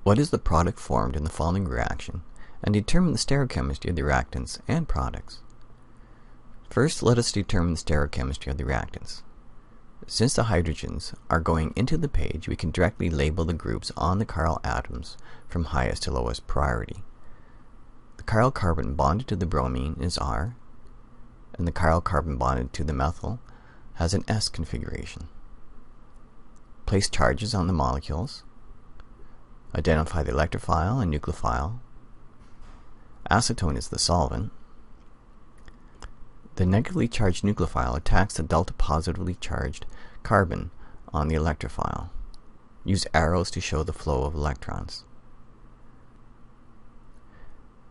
What is the product formed in the following reaction, and determine the stereochemistry of the reactants and products. First, let us determine the stereochemistry of the reactants. Since the hydrogens are going into the page, we can directly label the groups on the chiral atoms from highest to lowest priority. The chiral carbon bonded to the bromine is R, and the chiral carbon bonded to the methyl has an S configuration. Place charges on the molecules. Identify the electrophile and nucleophile. Acetone is the solvent. The negatively charged nucleophile attacks the delta positively charged carbon on the electrophile. Use arrows to show the flow of electrons.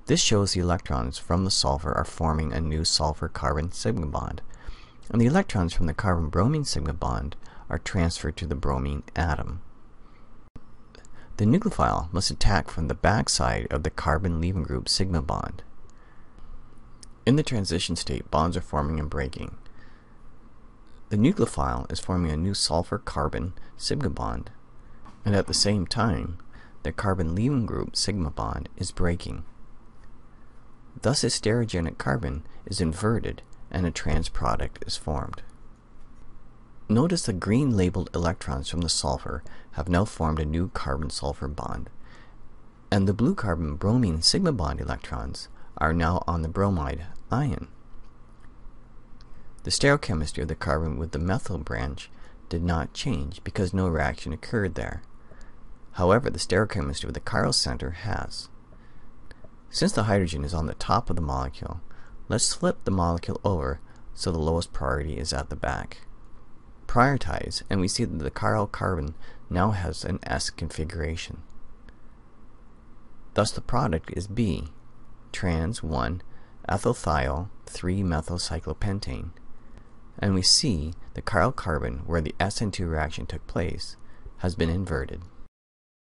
This shows the electrons from the sulfur are forming a new sulfur-carbon sigma bond, and the electrons from the carbon-bromine sigma bond are transferred to the bromine atom. The nucleophile must attack from the backside of the carbon-leaving group sigma bond. In the transition state, bonds are forming and breaking. The nucleophile is forming a new sulfur-carbon sigma bond, and at the same time, the carbon-leaving group sigma bond is breaking. Thus, a stereogenic carbon is inverted and a trans product is formed. Notice the green labeled electrons from the sulfur have now formed a new carbon-sulfur bond, and the blue carbon-bromine sigma bond electrons are now on the bromide ion. The stereochemistry of the carbon with the methyl branch did not change because no reaction occurred there. However, the stereochemistry of the chiral center has. Since the hydrogen is on the top of the molecule, let's flip the molecule over so the lowest priority is at the back. Prioritize, and we see that the chiral carbon now has an S configuration. Thus the product is B, trans 1-ethylthiol 3-methylcyclopentane, and we see the chiral carbon where the SN2 reaction took place has been inverted.